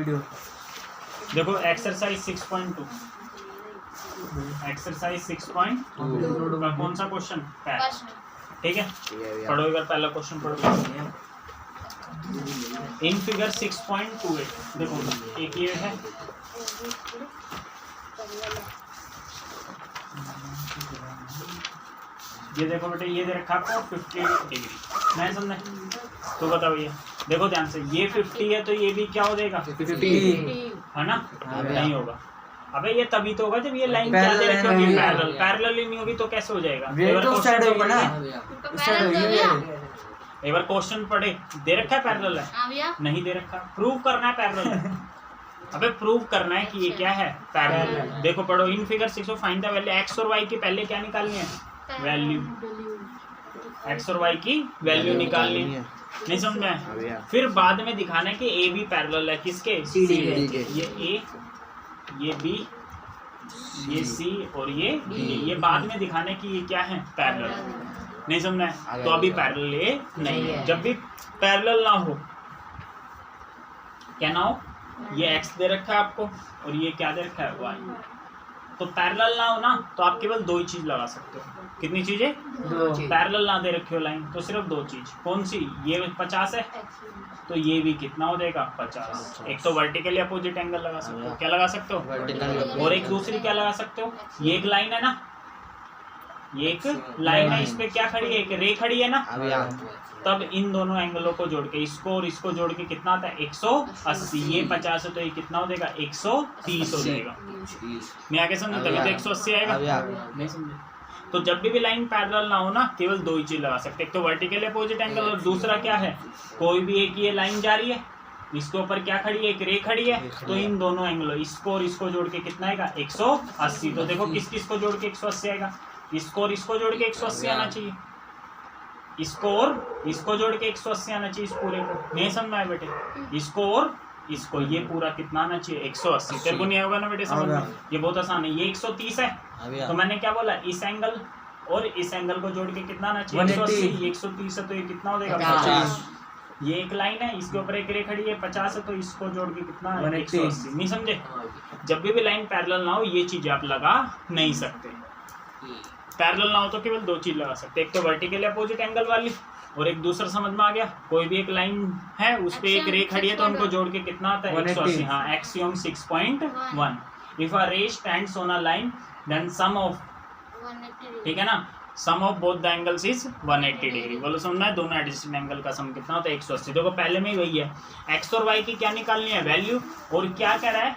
Video. देखो exercise 6.2, exercise 6.2 का कौन सा क्वेश्चन? ठीक है, पढ़ो एक बार पहला क्वेश्चन पढ़ो। इन फिगर 6.28 देखो एक ये है, ये देखो बेटे, ये दे रखा आपको 50 डिग्री, नहीं समझे? तो बताओ ये देखो ध्यान से, ये 50 है तो ये भी क्या हो जाएगा? 50 है ना? नहीं होगा। अबे ये तभी तो होगा जब ये लाइन क्या दे रखी होगी? पैरेलल। पैरेलल ही नहीं होगी तो कैसे हो जाएगा? एक बार क्वेश्चन पढ़े, दे रखा है पैरेलल है? नहीं दे रखा, प्रूव करना है पैरेलल है। अबे प्रूव करना है कि ये क्या है? पैरेलल है। देखो पढ़ो, in figure 6 find the value x और वाई की पहले क्या निकालनी है? वैल्यू। एक्स और वाई की वैल्यू निकालनी है, नहीं समझ में? फिर बाद में दिखाना है कि ए बी पैरेलल है किसके? सी के। ये ए, ये बी, ये सी और ये डी, ये बाद में दिखाना है कि ये क्या है? पैरेलल। नहीं समझना है? तो अभी पैरेलल ये नहीं है। जब भी पैरेलल ना हो, क्या ना हो, ये एक्स दे रखा है आपको और ये क्या दे रखा है? वाई। तो पैरेलल ना हो ना, तो आप केवल दो ही चीज लगा सकते हो। कितनी चीजें? पैरेलल ना दे रखे हो लाइन तो सिर्फ दो चीज। कौन सी? ये 50 है तो ये भी कितना हो जाएगा? 50। एक तो वर्टिकली अपोजिट एंगल लगा सकते हो, क्या लगा सकते हो? और एक दूसरी क्या लगा सकते हो? ये एक लाइन है ना, ये एक लाइन है, इस पे क्या खड़ी है? एक रे खड़ी है ना। तब इन दोनों एंगलों को जोड़ के, इसको और इसको जोड़ के कितना आता है? 180। ये 50 है तो ये कितना हो जाएगा? 130 हो जाएगा। मैं आगे समझ, तभी तो 180 आएगा। नहीं समझे? तो जब भी लाइन पैरेलल ना हो ना, केवल दो ही चीज लगा सकते, एक तो वर्टिकल अपोजिट एंगल और दूसरा क्या है? कोई भी एक ये लाइन जा रही है, इसके ऊपर क्या खड़ी है? एक रे खड़ी है, तो इन दोनों एंगलों, इसको और इसको जोड़ के कितना आएगा? 180। तो देखो किस किस को जोड़ के 180 आएगा? इसको और इसको जोड़ के 180 आना चाहिए, इसको और इसको जोड़ के 180 आना चाहिए इस पूरे को। नहीं समझ में आया बेटे? इसको और इसको, ये पूरा कितना आना चाहिए? 180। तेरे को नहीं होगा ना बेटे समझ में? ये बहुत आसान है। ये 130 है तो मैंने क्या बोला? इस एंगल और इस एंगल को जोड़ के कितना आना चाहिए? 180। ये 130 है तो ये कितना हो जाएगा? 50। ये एक लाइन है, इसके ऊपर एक रे खड़ी है, 50 है तो इसको जोड़ के कितना? 180। नहीं समझे? जब भी लाइन पैरेलल ना हो, ये चीज आप लगा नहीं सकते। पैरेलल ना हो तो केवल दो चीज लगा सकते, एक तो वर्टिकल अपोजिट एंगल वाली और एक दूसरा समझ में आ गया, कोई भी एक लाइन है उस पे एक रे खड़ी है तो उनको जोड़ के कितना आता है? 180। हाँ, axiom 6.1। If a ray stands on a line then sum of, ठीक है ना, sum of both the angles is 180 degree. बोलो समझना है? दोनों एडजेसेंट एंगल का सम कितना होता है? 180। देखो पहले में ही वही है, एक्स और वाई की क्या निकालनी है? वैल्यू। और क्या कह रहा है?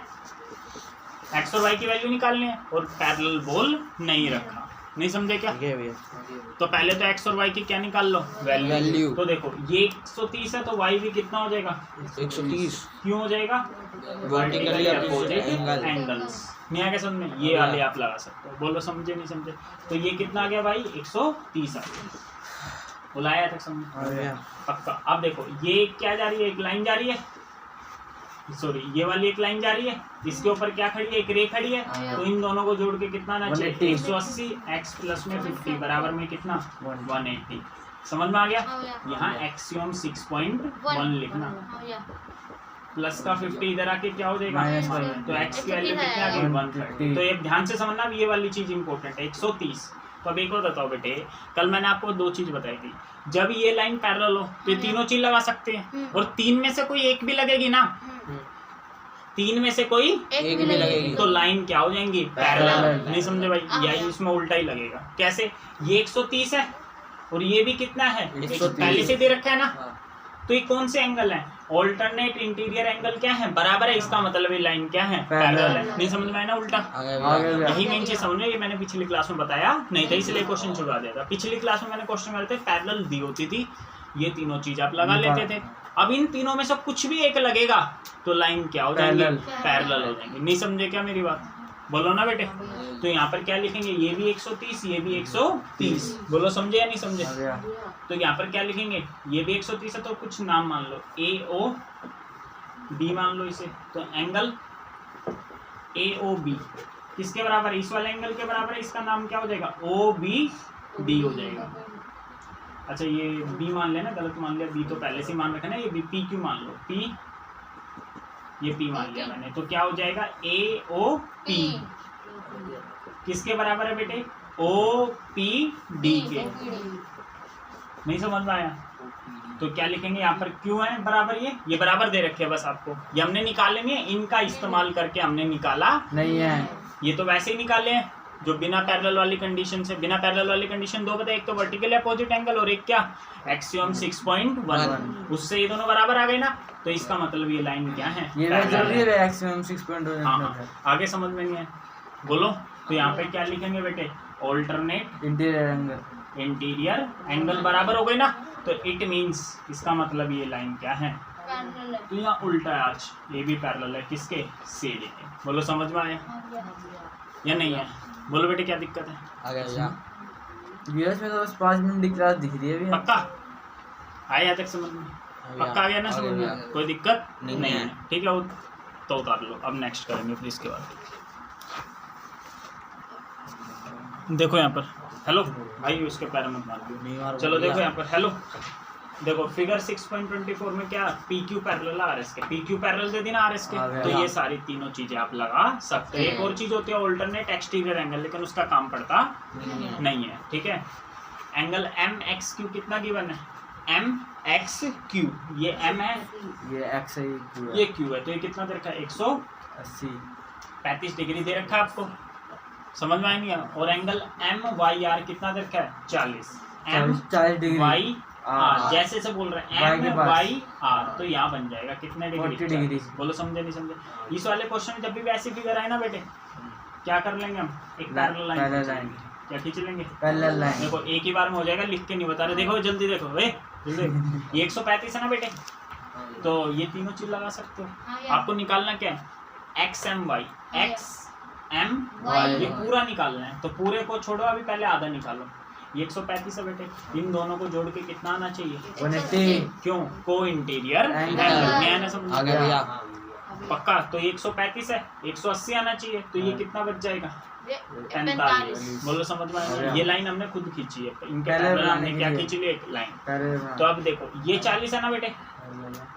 एक्स और वाई की वैल्यू निकालनी है और पैरेलल बोल नहीं रखा। नहीं समझे क्या? तो पहले तो एक्स और वाई की क्या निकाल लो? वैल्यू। तो देखो ये 130 है तो वाई भी कितना हो जाएगा? 130। क्यों हो जाएगा? Vertically opposite angles. नहीं आ गया समझ में? ये वाले आप लगा सकते हो। बोलो समझे नहीं समझे? तो ये कितना आ गया भाई? 130 आ गया। बुलाया था समझ पक्का? अब देखो ये क्या जा रही है? एक लाइन जा रही है, सॉरी ये वाली एक लाइन जा रही है, इसके ऊपर क्या खड़ी है? एक रे खड़ी है, तो इन दोनों को जोड़ के कितना आना चाहिए? 180। x प्लस में 50 बराबर में कितना? 180। समझ में आ गया? यहाँ एक्सियोम 6.1 लिखना, प्लस का 50 इधर आके क्या हो जाएगा? तो x की वैल्यू कितनी आ गई? 130। तो ये ध्यान से समझना, ये वाली चीज इंपॉर्टेंट है। 130। तो अब एक और बताओ बेटे, कल मैंने आपको दो चीज बताई थी, जब ये लाइन पैरेलल हो तो ये तीनों चीज लगा सकते हैं, और तीन में से कोई एक भी लगेगी ना, तीन में से कोई एक भी लगेगी तो लाइन क्या हो जाएंगी? पैरेलल। नहीं समझे भाई? या इसमें उल्टा ही लगेगा। कैसे? ये 130 है और ये भी कितना है? 130 पहले से दे रखा है ना, तो ये कौन से एंगल है? ऑल्टरनेट इंटीरियर एंगल क्या है? बराबर है। इसका मतलब ये लाइन क्या है? पैरेलल है। नहीं समझ में आया ना? उल्टा यही मेन चीज समझ में। ये मैंने पिछली क्लास में बताया नहीं था, इसलिए क्वेश्चन छुड़ा दिया था। पिछली क्लास में मैंने क्वेश्चन में थे पैरेलल दी होती थी, ये तीनों चीज आप लगा लेते थे। अब इन तीनों में से कुछ भी एक लगेगा तो लाइन क्या हो जाएंगी? पैरेलल हो जाएंगी। नहीं समझे क्या मेरी बात? बोलो ना बेटे। तो यहाँ पर क्या लिखेंगे? ये भी 130, ये भी 130। बोलो समझे या नहीं समझे? तो यहाँ पर क्या लिखेंगे? ये भी 130 है तो कुछ नाम मान लो, AO B मान लो इसे। तो एंगल AOB किसके बराबर है? इस वाले एंगल के बराबर है। इसका नाम क्या हो जाएगा? OBD हो जाएगा। अच्छा ये B मान लेना, गलत मान लिया, B तो पहले से मान रखा ना, ये B PQ मान लो, ये P मान लिया मैंने, तो क्या हो जाएगा AOP किसके बराबर है बेटे? OPD के। नहीं समझ में आया? तो क्या लिखेंगे यहाँ पर? क्यों है बराबर? ये बराबर दे रखे हैं बस आपको, ये हमने निकाले नहीं है, इनका इस्तेमाल करके हमने निकाला नहीं है, ये तो वैसे ही निकाले हैं जो बिना पैरेलल वाली कंडीशन से। बिना पैरेलल वाली कंडीशन दो बताए, एक तो वर्टिकल अपोजिट एंगल और एक क्या एक्सियम 6.1, उससे ये दोनों बराबर आ गए ना, तो इसका मतलब ये लाइन क्या है? ये जरूरी है एक्सियम 6.1। हाँ, आगे समझ में नहीं है बोलो। तो यहाँ पे क्या लिखेंगे बेटे? ऑल्टरनेट इंटीरियर एंगल बराबर हो गए ना, तो इट मीन्स इसका मतलब ये लाइन क्या है? तो यहाँ उल्टा है आज, ये भी पैरेलल है किसके? CD के। बोलो समझ में आया या नहीं है? बोलो बेटे क्या दिक्कत है? आ गया भैया। वीएस में तो बस 5 मिनट की क्लास दिख रही है भैया। पक्का आया तक समझ में? पक्का आ गया ना समझ में? कोई दिक्कत नहीं है? ठीक है, तो उतार लो। अब नेक्स्ट करेंगे फिर इसके बाद। देखो यहाँ पर, हेलो भाई उसके पैर में मार दियो। चलो देखो यहाँ पर, हेलो देखो फिगर 6.24 में क्या PQ पैरेलल RS के, PQ पैरेलल दे दी ना RS के, तो ये सारी तीनों चीजें आप लगा सकते हैं। एक और चीज होती है ऑल्टरनेट एक्सटीरियर एंगल, लेकिन उसका काम पड़ता नहीं है। ठीक है, एंगल MXQ कितना गिवन है? MXQ, ये M है, ये X है, ये Q है, तो ये कितना दे रखा है? 180 35 डिग्री दे रखा है आपको, समझ में आएंगे। और एंगल MYR कितना दे रखा है? 40 डिग्री। जैसे से बोल रहे हैं MYR, तो यहाँ बन जाएगा कितने डिग्री? बोलो समझे नहीं समझे? इस वाले क्वेश्चन में जब भी वैसी फिगर आए ना बेटे, क्या कर लेंगे हम? एक पैरेलल लाइन क्या खींच लेंगे? Parallel line. देखो एक ही बार में हो जाएगा, लिख के नहीं बता रहे। देखो जल्दी देखो, जल्दी। ये 135 है ना बेटे, तो ये तीनों चीज लगा सकते हो। आपको निकालना क्या है? XMY, ये पूरा निकालना है, तो पूरे को छोड़ो, अभी पहले आधा निकालो। ये 135 है बेटे, इन दोनों को जोड़ के कितना आना चाहिए? 180। क्यों? को इंटीरियर एंगल समझ आ गया पक्का। तो ये 135 है, 180 आना चाहिए, तो ये कितना बच जाएगा? 45। बोलो समझ में आया? ये लाइन हमने खुद खींची है, इनके पैरेलल हमने क्या खींची ली? एक लाइन। तो अब देखो ये 40 है ना बेटे,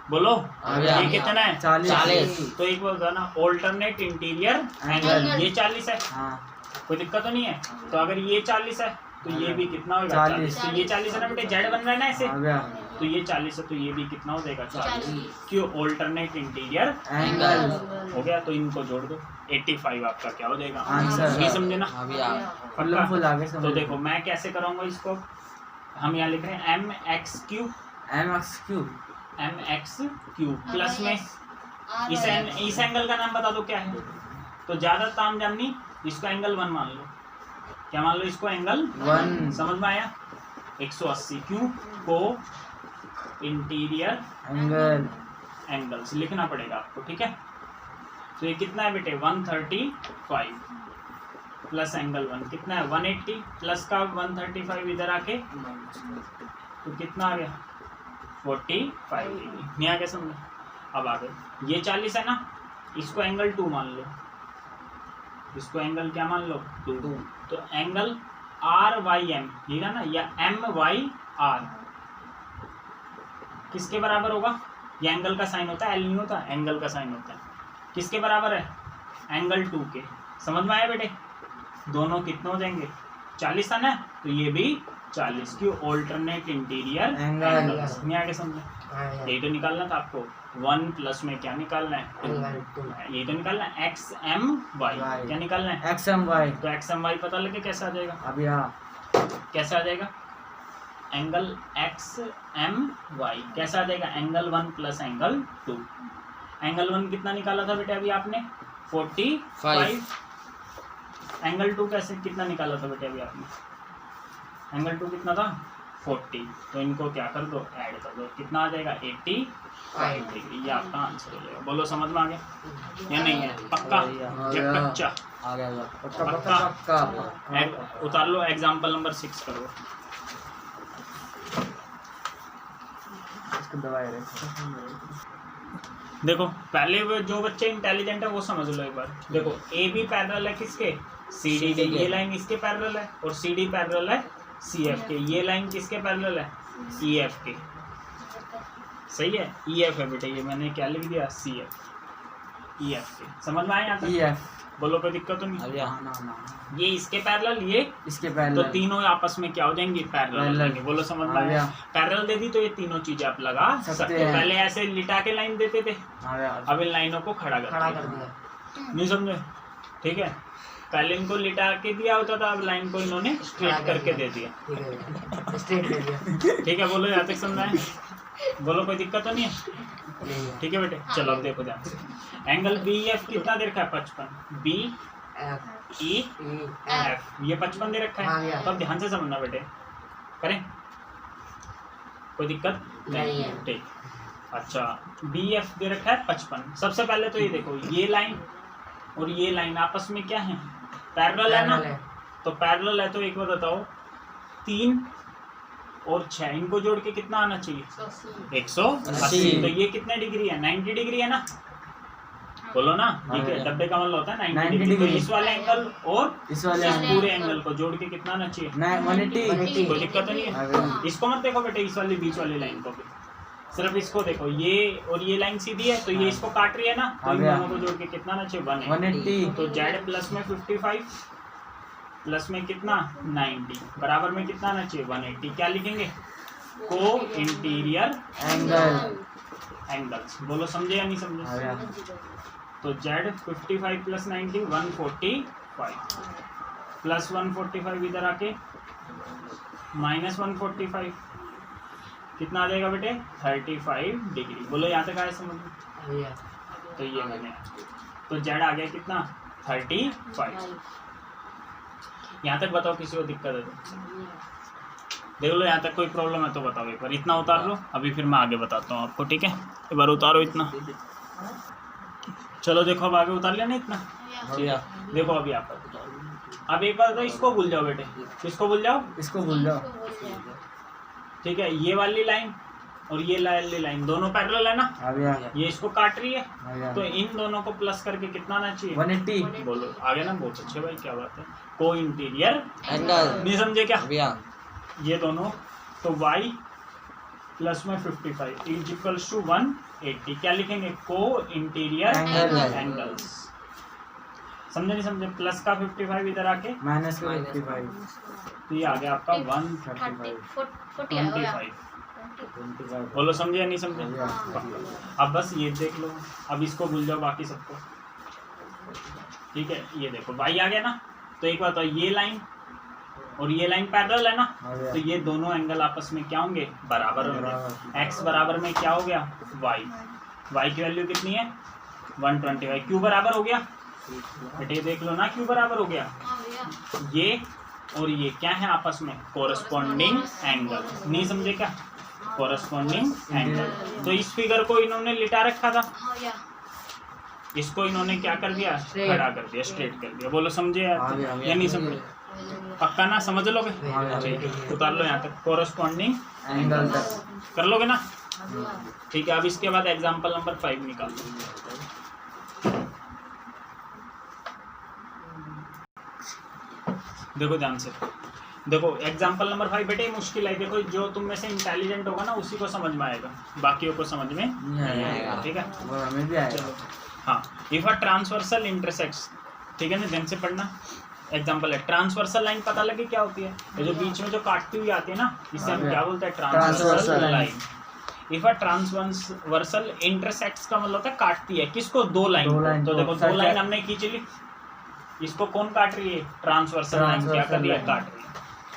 बोलो ये कितना है? 40। तो एक बोल ना ऑल्टरनेट इंटीरियर एंगल, ये 40 है, कोई दिक्कत तो नहीं है। तो अगर ये 40 है तो ये भी कितना होगा? 40। तो ये 40 है ना बेटे, जेड बन रहा है ना ऐसे, तो ये 40 है, तो ये भी कितना हो जाएगा? 40। क्यों? ऑल्टरनेट इंटीरियर एंगल हो गया, तो इनको जोड़ दो, 85 आपका क्या हो जाएगा? आंसर। समझे ना? पक्का। तो देखो मैं कैसे कराऊंगा इसको, हम यहाँ लिख रहे हैं MXQ प्लस में इस एंगल का नाम बता दो क्या है? तो ज्यादा ताम जामनी, इसको एंगल 1 मान लो। क्या मान लो? इसको एंगल 1। समझ में आया? 180 क्यों? को इंटीरियर एंगल्स लिखना पड़ेगा आपको, ठीक है। तो ये कितना है बेटे? 135 प्लस एंगल 1 कितना है? 180 प्लस का 135 इधर आके, तो कितना आ गया? 45 डिग्री। नहीं आ गया समझ? अब आ गए ये 40 है ना, इसको एंगल 2 मान लो, इसको एंगल क्या मान लो? 2। तो एंगल RYM ठीक है ना, या MYR किसके बराबर होगा? ये एंगल का साइन होता है, एल नहीं होता, एंगल का साइन होता है। किसके बराबर है? एंगल 2 के। समझ में आया बेटे? दोनों कितने हो जाएंगे? 40 है ना, तो ये भी 40। क्यों? Alternate interior angle. नहीं आगे समझे? यही तो निकालना था आपको। 1 प्लस में क्या निकालना है? यही तो निकालना है, XMY। क्या निकालना है? XMY। तो XMY पता लगे कैसे आ जाएगा? अभी कैसे आ जाएगा? एंगल XMY कैसे आ जाएगा? Angle 1 plus angle 2। एंगल 1 कितना निकाला था बेटे अभी आपने? 45। एंगल 2 कैसे कितना निकाला था बेटे अभी आपने? एंगल 2 कितना था? 40। तो इनको क्या कर दो? ऐड कर दो, कितना आ जाएगा? 85 डिग्री। ये आपका आंसर हो जाएगा। बोलो समझ में आ गया या नहीं है? पक्का या कच्चा? आ गया पक्का। उतार लो, एग्जाम्पल नंबर 6 करो। देखो पहले वो जो बच्चे इंटेलिजेंट है वो समझ लो एक बार। देखो AB पैरेलल है किसके? CD के। ये लाइन इसके पैरेलल है, और CD पैरेलल है CF के। ये लाइन किसके पैरेलल है? EF के। सही है, EF है बेटे, ये मैंने क्या लिख दिया? CF। ई एफ के। समझ में आया यहाँ ई तक? एफ बोलो कोई दिक्कत तो नहीं? अब यहाँ ना ये इसके पैरेलल, ये इसके तो पहले तीनों आपस में क्या हो जाएंगे? पैरेलल हो जाएंगे। बोलो समझ में आया? पैरेलल दे दी तो ये तीनों चीजें आप लगा सकते हो। पहले ऐसे लिटा के लाइन देते थे, अब इन लाइनों को खड़ा कर दिया। नहीं समझे? ठीक है, पहले इनको लिटा के दिया होता था, अब लाइन को इन्होंने स्ट्रेट करके दे दिया। स्ट्रेट दे दिया। ठीक है, बोलो यहाँ तक समझ में आया? बोलो कोई दिक्कत तो नहीं है? ठीक है बेटे, चलो अब देखो ध्यान से। एंगल बी एफ कितना दे रखा है? 55। बी ई एफ ये 55 दे रखा है। तो अब ध्यान से समझना बेटे, करें? कोई दिक्कत नहीं है? ठीक। अच्छा, बी एफ दे रखा है 55। सबसे पहले तो ये देखो, ये लाइन और ये लाइन आपस में क्या है? पैरेलल है ना? तो पैरेलल है तो एक बार बताओ, 3 और 6 इनको जोड़ के कितना आना चाहिए? 180। तो ये कितने डिग्री है? 90 डिग्री है ना? बोलो ना। ठीक है, डब्बे का मतलब होता है 90 डिग्री। तो इस वाले एंगल और इस वाले इस पूरे एंगल को जोड़ के कितना आना चाहिए? 180। कोई दिक्कत तो नहीं है? इसको मत देखो बेटे, इस वाली बीच वाली लाइन को भी, सिर्फ इसको देखो। ये और ये लाइन सीधी है तो ये इसको काट रही है ना, तो इन दोनों को जोड़ के कितना आना चाहिए? 180। तो जेड प्लस में 55 प्लस में कितना? 90 बराबर में कितना आना चाहिए? 180। क्या लिखेंगे? को इंटीरियर एंगल्स। बोलो समझे या नहीं समझे? तो जेड 55 प्लस 90 145 प्लस 145 इधर आके माइनस 145 कितना आ जाएगा बेटे? 35 डिग्री। बोलो यहाँ तक आया समझ में? तो ये मैंने, तो जेड आ गया कितना? 35। यहाँ तक बताओ किसी को दिक्कत है तो देख लो। यहाँ तक कोई प्रॉब्लम है तो बताओ एक बार। इतना उतार लो, अभी फिर मैं आगे बताता हूँ आपको। ठीक है, एक बार उतारो इतना। चलो देखो, अब आगे उतार लिया ना इतना? देखो अभी आप अब एक बार तो इसको भूल जाओ बेटे। किसको भूल जाओ? इसको भूल जाओ। ठीक है, ये वाली लाइन और ये वाली लाइन दोनों पैरेलल है ना? ये इसको काट रही है, तो इन दोनों को प्लस करके कितना आना चाहिए? 180। बोलो आगे ना। बहुत अच्छे भाई, क्या बात है। को इंटीरियर एंगल नहीं समझे क्या? भैया ये दोनों, तो y प्लस में 55 इज इक्वल्स टू 180। क्या लिखेंगे? को इंटीरियर एंगल्स। समझे नहीं समझे? प्लस का 55 इधर आके माइनस 55। तो ये आ गया आपका 125। बोलो समझे या नहीं समझे? अब बस ये देख लो, अब इसको भूल जाओ बाकी सबको। ठीक है, ये देखो y आ गया ना? तो एक बात, ये लाइन और ये लाइन पैरेलल है ना? तो ये दोनों एंगल आपस में क्या होंगे? बराबर होंगे। x बराबर में क्या हो गया? y की वैल्यू कितनी है? 125। क्यों बराबर हो गया बेटे? देख लो ना, क्यों बराबर हो गया? ये और ये क्या है आपस में? Corresponding angle. नहीं समझे क्या? Corresponding angle. तो इस फिगर को इन्होंने लिटा रखा था, इसको इन्होंने क्या कर दिया? खड़ा कर दिया, स्ट्रेट कर दिया। बोलो समझे या नहीं समझे? पक्का ना? समझ लोगे? ठीक है, उतार लो यहाँ तक। कोरस्पॉन्डिंग एंगल तक कर लोगे ना? ठीक है, अब इसके बाद एग्जांपल नंबर 5 निकाल दो। देखो ध्यान से, देखो एग्जांपल नंबर 5 बेटे मुश्किल है। देखो जो तुम में से इंटेलिजेंट होगा ना उसी को समझ में आएगा, बाकियों को समझ में नहीं आएगा। ठीक है, वो हमें भी आएगा। चलो हाँ, इफ अ ट्रांसवर्सल इंटरसेक्ट्स, ठीक है ना, ध्यान से पढ़ना। एग्जांपल है, ट्रांसवर्सल लाइन पता लगे क्या होती है? ये जो बीच में जो काटती हुई आती है ना, इसे हम क्या बोलते हैं? Transversal line. If a transversal intersects का मतलब होता है काटती है। किसको? दो लाइन। तो देखो दो लाइन हमने खींच ली, इसको कौन काट रही है? ट्रांसवर्सल लाइन क्या कर रही है? काट रही है।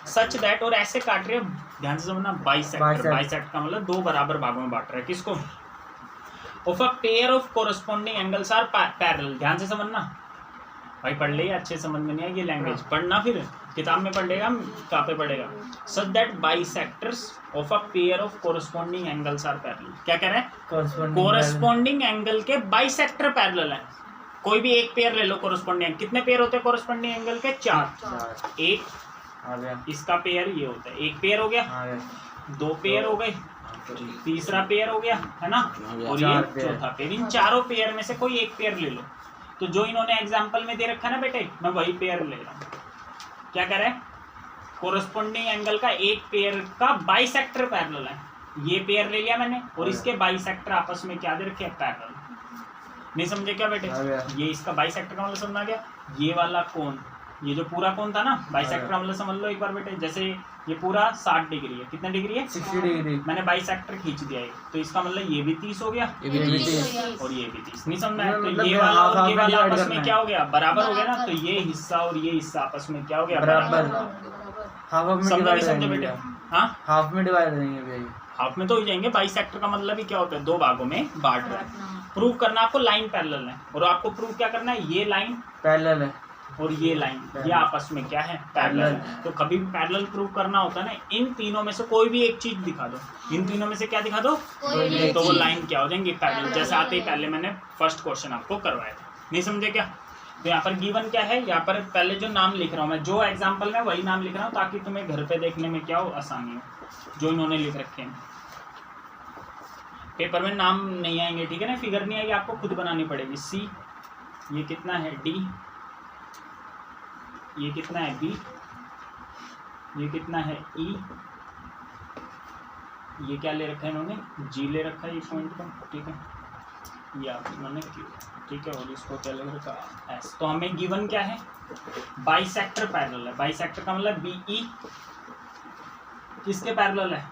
सच दैट, और ऐसे काट रही है, ध्यान से समझना, बाइसेक्टर। बाइसेक्ट का मतलब दो बराबर भागों में बांट रहा है। किसको? Of a pair of corresponding angles are parallel. ध्यान से समझना भाई, पढ़ ले, अच्छे समझ में नहीं आएगी लैंग्वेज, पढ़ना फिर किताब में पढ़ेगा, कहाँ पे पढ़ेगा? Such that bisectors of a pair of corresponding angles are parallel. क्या कह रहे हैं? कोरस्पॉन्डिंग एंगल के बाइसेक्टर पैरेलल है। कोई भी एक पेयर ले लो कोरस्पॉन्डिंग। कितने पेयर होते हैं कोरस्पॉन्डिंग एंगल के? 4। एक इसका पेयर ये होता है, एक पेयर हो गया, दो पेयर हो गए, तीसरा पेयर हो गया, है ना, और ये चौथा पेयर। इन चारों पेयर में से कोई एक पेयर ले लो। तो जो इन्होंने एग्जाम्पल में दे रखा है ना बेटे, मैं वही पेयर ले रहा हूँ। क्या कह रहे हैं? कोरस्पॉन्डिंग एंगल का एक पेयर का बाइसेक्टर पैरेलल है। ये पेयर ले लिया मैंने, और इसके बाइसेक्टर आपस में क्या दे रखे हैं? पैरेलल। नहीं समझे क्या बेटे? आ गया। ये इसका बाइसेक्टर का मतलब समझ आ गया। ये वाला कोण, ये जो पूरा कोण था ना बाइसेक्टर का मतलब समझ लो एक बार बेटे। जैसे ये पूरा 60 डिग्री है, कितना डिग्री है? 60 डिग्री। मैंने बाइसेक्टर खींच दिया है, तो इसका मतलब ये भी 30 हो गया ये भी 30 और ये भी 30। नहीं समझ में आया? तो मतलब ये वाला और हाफ ये में वाला divide आपस करना में है। क्या हो गया? बराबर हो गया ना। तो ये हिस्सा और ये हिस्सा आपस में क्या हो गया? बराबर। हाफ में समझे डिवाइड नहीं समझे करेंगे बेटे? भैया। हाँ, हाफ में डिवाइड करेंगे भैया। हाफ में तो हो जाएंगे। बाइसेक्टर का मतलब ही क्या होता है? दो भागों में बांट रहा है। प्रूव करना आपको लाइन पैरेलल है, और आपको प्रूव क्या करना है? ये लाइन पैरेलल है और ये लाइन, ये आपस में क्या है? पैरेलल। तो कभी भी पैरेलल प्रूव करना होता है ना, इन तीनों में से कोई भी एक चीज दिखा दो। इन तीनों में से क्या दिखा दो? तो वो लाइन क्या हो जाएंगी? पैरेलल। जैसे आते ही पहले मैंने फर्स्ट क्वेश्चन आपको करवाया था। नहीं समझे क्या? तो यहाँ पर गिवन क्या है? यहाँ पर पहले जो नाम लिख रहा हूँ मैं, जो एग्जाम्पल में वही नाम लिख रहा हूँ, ताकि तुम्हें घर पे देखने में क्या हो? आसानी हो। जो इन्होंने लिख रखे हैं पेपर में नाम नहीं आएंगे, ठीक है ना? फिगर नहीं आएगी, आपको खुद बनानी पड़ेगी। सी, ये कितना है? डी, ये कितना है? बी, ये कितना है? ई, ये क्या ले रखा है इन्होंने? जी ले रखा है ये पॉइंट को, ठीक है। ये आप इन्होंने क्यू, ठीक है। और इसको क्या ले रखा? एस। तो हमें गिवन क्या है? बाइसेक्टर पैरेलल है। बाइसेक्टर का मतलब बी ई किसके पैरेलल है?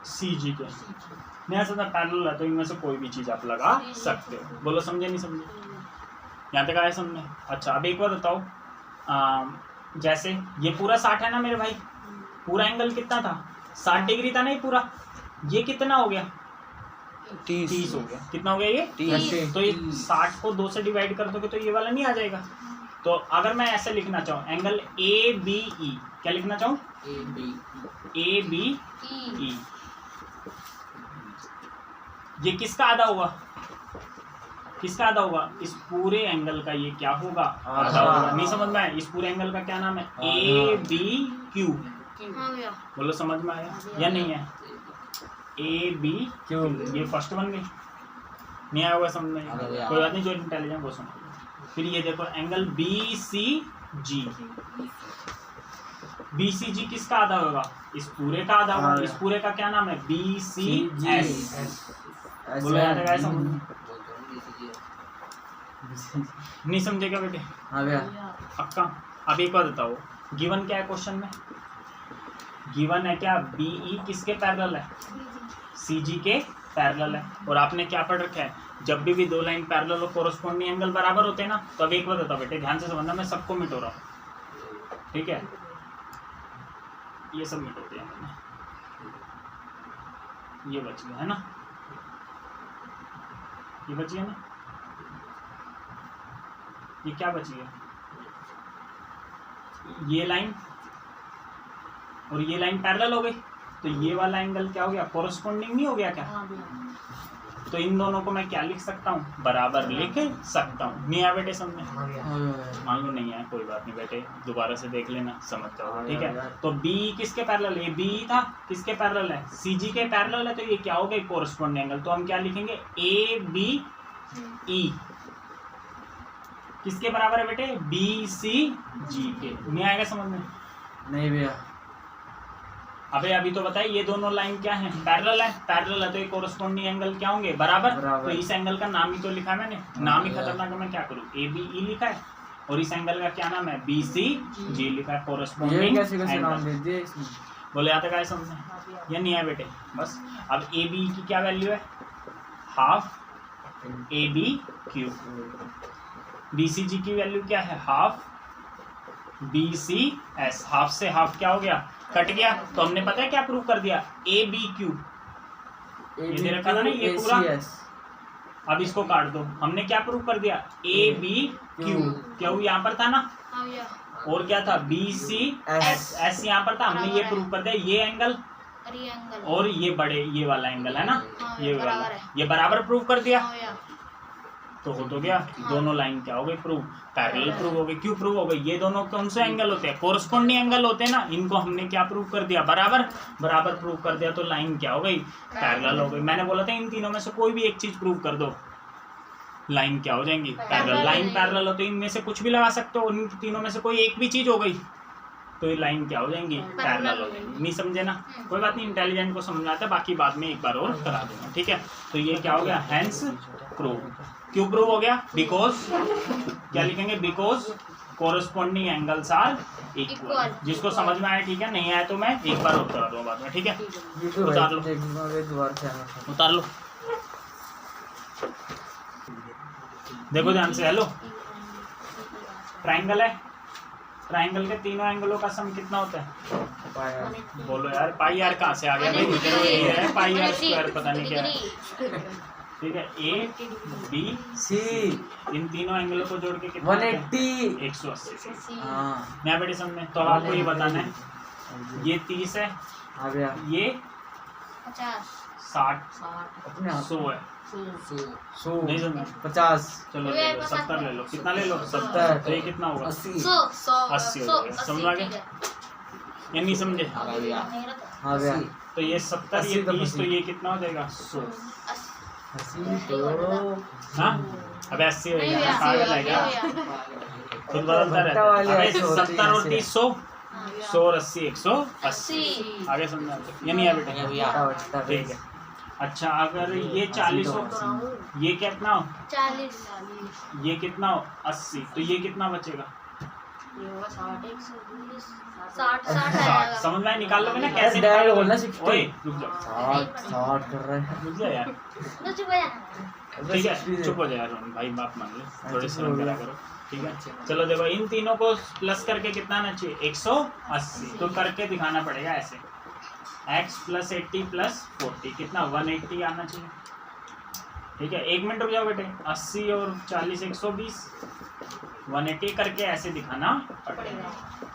सी जी के। नहीं ऐसा पैरेलल है तो इनमें से कोई भी चीज़ आप लगा सकते हो। बोलो समझे नहीं समझे? यहाँ तक आया समझे? अच्छा, अब एक बार बताओ, जैसे ये पूरा 60 है ना मेरे भाई, पूरा एंगल कितना था? 60 डिग्री था नहीं पूरा। ये कितना हो गया? 30 हो गया। कितना हो गया ये? 30। तो ये 60 को 2 से डिवाइड कर दोगे तो ये वाला नहीं आ जाएगा। तो अगर मैं ऐसे लिखना चाहूँ, एंगल ए बी ई, क्या लिखना चाहूँ? ए बी ई, ये किसका आधा होगा? किसका आधा होगा? इस पूरे एंगल का ये क्या होगा? आधा होगा। नहीं समझ में आया? इस पूरे एंगल का क्या नाम है? A B Q. बोलो समझ में आया या नहीं है? ए बी क्यू, ये फर्स्ट बन गई। नहीं आया होगा समझ में? कोई बात नहीं, जो इंटेलिजेंट वो समझ। फिर ये देखो एंगल बी सी जी, बी सी जी किसका आधा होगा? इस पूरे का आधा होगा। इस पूरे का क्या नाम है? B C S. बोलो याद है समझ? नहीं समझे क्या बेटे? आ गया। पक्का? अब एक बात बताओ, गिवन क्या है क्वेश्चन में? गिवन है क्या? बी ई किसके पैरेलल है? सी जी के पैरेलल है। और आपने क्या पढ़ रखा है? जब भी दो लाइन पैरेलल और कोरस्पॉन्डिंग एंगल बराबर होते हैं ना, तो अब एक बात बताओ बेटे, ध्यान से समझना, मैं सबको मिटो रहा हूँ, ठीक है? ये सब मिटो दिया मैंने, ये बच गया है ना? ये बच गया ना? ये क्या बच गया? ये लाइन और ये लाइन पैरेलल हो गई, तो ये वाला एंगल क्या हो गया? कोरस्पॉन्डिंग नहीं हो गया क्या? तो इन दोनों को मैं क्या लिख सकता हूँ? बराबर लिख सकता हूँ। नहीं आया बेटे समझ? मान लो नहीं आया, कोई बात नहीं बेटे, दोबारा से देख लेना, समझ जाओगे, ठीक है? तो B किसके पैरेलल है? B था, किसके पैरेलल है? CG के पैरेलल है, तो ये क्या हो गया? Corresponding angle. तो हम क्या लिखेंगे? ABE किसके बराबर है बेटे? BCG के। नहीं आएगा समझ में? नहीं भैया। अबे अभी तो बताइए, ये दोनों लाइन क्या है? पैरेलल है। पैरेलल है तो ये कोरस्पॉन्डिंग एंगल क्या होंगे? बराबर। तो इस एंगल का नाम ही तो लिखा है मैंने, नाम ही खतरनाक है, मैं क्या करूँ? ABE लिखा है, और इस एंगल का क्या नाम है? BCG लिखा है, कोरस्पॉन्डिंग एंगल। बोले आता है समझे या नहीं है बेटे? बस अब ABE की क्या वैल्यू है? Half ABQ। BCG की वैल्यू क्या है? Half BCS। हाफ से हाफ क्या हो गया? कट गया। तो हमने पता है क्या प्रूव कर दिया? ABQ। ये दे रखा था ना ये पूरा, अब इसको काट दो। हमने क्या प्रूव कर दिया? ABQ। क्यों यहाँ पर था ना, और क्या था? BCS। S यहाँ पर था, हमने ये प्रूव कर दिया। ये एंगल और ये बड़े, ये वाला एंगल है ना, ये वाला, ये बराबर प्रूव कर दिया। तो हो तो गया, दोनों लाइन क्या हो गई? प्रूव, पैरेलल प्रूव हो गई। क्यों प्रूव हो गई? ये दोनों कौन से एंगल होते हैं? कोरस्पॉन्डिंग एंगल होते हैं ना, इनको हमने क्या प्रूव कर दिया? बराबर। बराबर प्रूव कर दिया तो लाइन क्या हो गई? पैरेलल हो गई। मैंने बोला था इन तीनों में से कोई भी एक चीज प्रूव कर दो, लाइन क्या हो जाएंगी? पैरेलल। लाइन पैरेलल हो तो इनमें से कुछ भी लगा सकते हो, इन तीनों में से कोई एक भी चीज हो गई, तो ये लाइन क्या हो जाएंगी, पैरेलल हो जाएंगी। नहीं समझे ना, कोई बात नहीं, इंटेलिजेंट को समझ में आता है, बाकी बाद में एक बार और करा दूंगा, ठीक है। तो ये क्या हो गया, हेंस प्रूव। क्यों प्रूव हो गया, बिकॉज क्या लिखेंगे, because corresponding angles are equal. जिसको समझ में आया ठीक है, नहीं आया तो मैं एक बार और करा दूंगा बाद में, ठीक है। उतार लो, उतार लो, देखो ध्यान से। हेलो, ट्राइंगल है, ट्राइंगल के तीनों एंगलों का सम कितना होता है, बोलो यार। पाई आर कहाँ से आ गया भाई, ये है पाई आर स्क्वायर, पता नहीं क्या है, ठीक है। ए बी सी, इन तीनों एंगलों को जोड़ के कितना 180 180। हाँ मैं बेटे समझ में, तो आपको ये बताना है, ये 30 है, आ गया ये 50 60 अपने आप 100 है, 100 नहीं समझे, 50 चलो ले लो 70 ले लो, कितना ले लो 70, 70, तो ये कितना होगा 80 80 हो जाएगा, समझ में आ गया, ये नहीं समझे, आ गया। तो ये 70 ये 30 तो ये कितना हो जाएगा 100, 80 तो हाँ अब 80 हो जाएगा, पागल है क्या, खुद बदलता रहता है। अबे 70 और 30 100, 100 और 80 180, आगे समझा, ये नहीं है बेटा, ठीक है। अच्छा अगर ये 40 हो, ये कितना हो 40, ये कितना हो 80, तो ये कितना बचेगा 60 60। समझ में आया, निकाल लोगे ना कैसे डैड निकालोगे? बोलना 60। ओए रुक जाओ, 60 कर रहे हैं। रुक जा यार, तो चुप हो जा। ठीक है चुप हो जा यार भाई, माफ मान लो, थोड़ी शर्म करा करो, ठीक है। चलो देखो, इन तीनों को प्लस करके कितना आना चाहिए 180, तो करके दिखाना पड़ेगा ऐसे, x + 80 + 40 कितना 180 आना चाहिए, ठीक है। 1 मिनट रुक जाओ बेटे, 80 और 40 120, 180 करके ऐसे दिखाना पड़ेगा,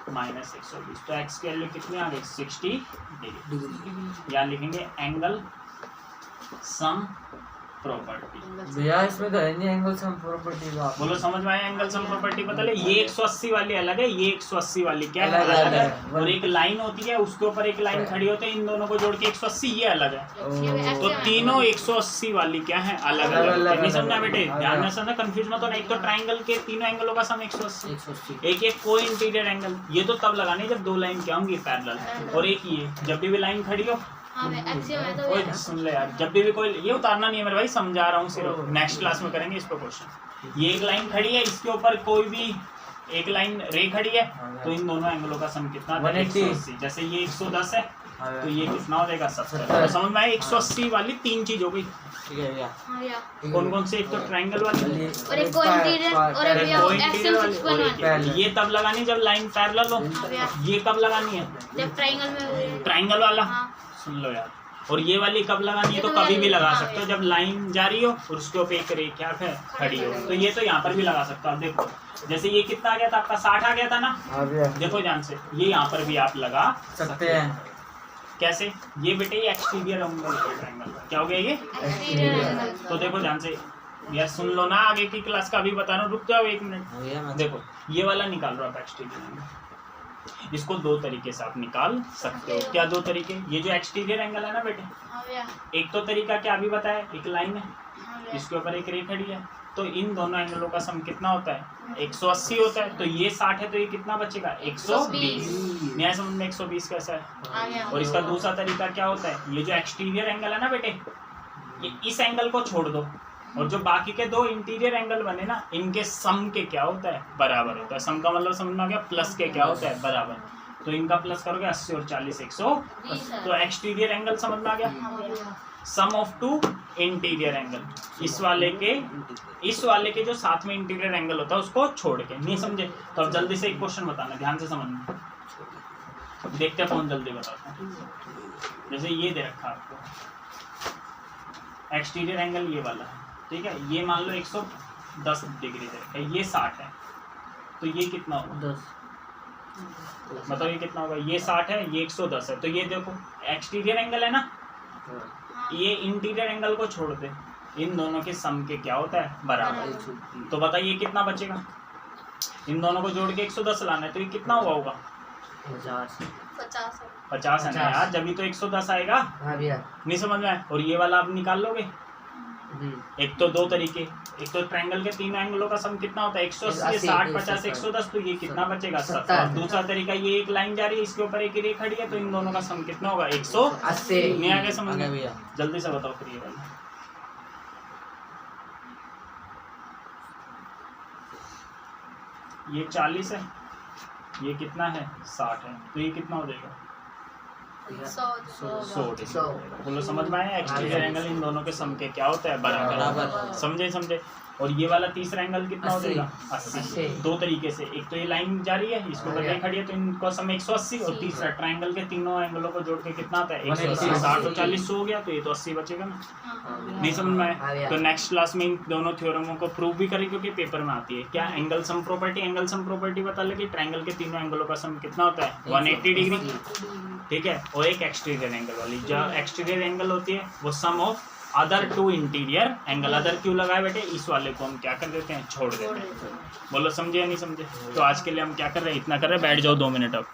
-120, तो x की वैल्यू कितनी आ गई 60 डिग्री। या लिखेंगे एंगल सम प्रॉपर्टी, भैया इसमें तो है नहीं एंगल सम प्रॉपर्टी का। बोलो समझ में आया, एंगल सम प्रॉपर्टी पता ले, ये 180 वाली अलग है, ये 180 वाली क्या है, अलग अलग है, है। और एक लाइन होती है उसके ऊपर एक लाइन खड़ी होती है, इन दोनों को जोड़ के 180 ये अलग है, तो तीनों 180 वाली क्या है, अलग अलग। नहीं समझना बेटे, ध्यान में समझना, कंफ्यूज मत होना। एक तो ट्राइंगल के तीनों एंगलों का सम 180, एक एक कोई इंटीरियर एंगल, ये तो तब लगानी जब दो लाइन क्या होंगी पैरेलल, और एक ये जब भी लाइन खड़ी हो, ओए सुन ले यार, जब भी कोई, ये उतारना नहीं है मेरे भाई, समझा रहा हूँ सिर्फ, नेक्स्ट क्लास में करेंगे इस पर क्वेश्चन। ये एक लाइन खड़ी है, इसके ऊपर कोई भी एक लाइन रे खड़ी है, तो इन दोनों एंगलों का सम कितना 180। जैसे ये 110 है, तो ये कितना हो जाएगा 70। तो समझ में आया, 180 वाली तीन चीज हो गई, ठीक है भैया। कौन कौन से, एक तो ट्राइंगल वाली, और एक को इंटीरियर, और एक एक को इंटीरियर वाली, एक्सियल और एक वाली। ये तब लगानी जब लाइन पैरेलल हो, ये कब लगानी है जब ट्रायंगल में, ट्राइंगल वाला, हाँ। सुन लो यार। और ये वाली कब लगानी है, तो कभी भी लगा सकते हो, जब लाइन जा रही हो और उसके ऊपर एक रेखा है खड़ी हो, तो ये तो यहाँ पर भी लगा सकते हो। आप देखो, जैसे ये कितना आ गया था आपका 60 आ गया था ना, आ गया। देखो ध्यान से, ये यहाँ पर भी आप लगा सकते हैं। कैसे, ये बेटे ये एक्सटीरियर एंगल ट्रायंगल क्या हो गया ये, एक्सटीरियर, तो देखो ध्यान से यार, सुन लो ना, आगे की क्लास का भी बता रहा हूँ, रुक जाओ 1 मिनट। देखो ये वाला निकाल रहा आप एक्सटीरियर एंगल, इसको दो तरीके से आप निकाल सकते हो। क्या दो तरीके, ये जो एक्सटीरियर एंगल है ना बेटे, एक तो तरीका क्या अभी बताया, एक लाइन है, इसके ऊपर एक रेखा खड़ी है, तो इन दोनों एंगलों का सम कितना होता है 180 होता है, तो ये 60 है, तो ये कितना बचेगा 120। नया समझ में 120 कैसा है। और इसका दूसरा तरीका क्या होता है, ये जो एक्सटीरियर एंगल है ना बेटे, ये इस एंगल को छोड़ दो, और जो बाकी के दो इंटीरियर एंगल बने ना, इनके सम के क्या होता है, बराबर होता है। सम का मतलब समझ में आ गया, प्लस के क्या होता है, बराबर। तो इनका प्लस करोगे 80 और 40 100, तो एक्सटीरियर एंगल समझ में आ गया। सम ऑफ टू इंटीरियर एंगल, इस वाले के जो साथ में इंटीरियर एंगल होता है उसको छोड़ के, नहीं समझे तो अब जल्दी से एक क्वेश्चन बताना, ध्यान से समझना, देखते हैं कौन जल्दी बताता है। जैसे ये दे रखा आपको एक्सटीरियर एंगल ये वाला है, ठीक है, ये मान लो 110 डिग्री दे रखा है, ये 60 है, तो ये कितना होगा 10, बताओ ये कितना होगा, ये 60 है, ये 110 है, तो ये देखो एक्सटीरियर एंगल है ना, ये इंटीरियर एंगल को छोड़ दे, इन दोनों के सम के क्या होता है, बराबर। तो बताइए कितना बचेगा, इन दोनों को जोड़ के 110 लाना है, तो ये कितना होगा 50 है ना यार, जब भी तो 110 आएगा, हाँ भैया। नहीं समझ में आया। और ये वाला आप निकाल लोगे, एक तो दो तरीके, एक तो ट्रायंगल के तीनों एंगलों का सम कितना होता है 180, 60, 50, 110, तो ये कितना बचेगा 70। और दूसरा तरीका ये एक लाइन जा रही है, इसके ऊपर एक रेखा खड़ी है, तो इन दोनों का सम कितना होगा 180। नहीं आगे समझ में? भैया जल्दी से बताओ फिर ये वाला। ये 40 है, ये कितना है 60 है, तो ये कितना हो जाएगा 100। बोलो समझ में आया? एक्सटीरियर एंगल इन दोनों के सम के क्या होता है बराबर। समझे? और ये वाला तीसरा एंगल कितना हो जाएगा 80। दो तरीके से, एक तो ये लाइन जा रही है, इसके ऊपर रेखा खड़ी है, तो इनका सम 180। और तीसरा ट्रायंगल के तीनों एंगलों को जोड़ के कितना आता है 180। 60 और 40 हो गया, तो ये तो 80 बचेगा ना। नहीं समझ में आया? तो नेक्स्ट क्लास में इन दोनों थ्योरमों को प्रूव भी करेंगे, क्योंकि पेपर में आती है। क्या एंगल सम प्रॉपर्टी बता ले कि ट्रायंगल के तीनों एंगलों का सम कितना होता है 180 डिग्री, ठीक है। और एक एक्सटीरियर एंगल वाली, जो एक्सटीरियर एंगल होती है वो sum of other two interior angle. Other क्यों लगाए बेटे? इस वाले को हम क्या कर देते हैं, छोड़ देते हैं। बोलो समझे या नहीं समझे? तो आज के लिए हम क्या कर रहे हैं, इतना कर रहे हैं, बैठ जाओ 2 मिनट अब।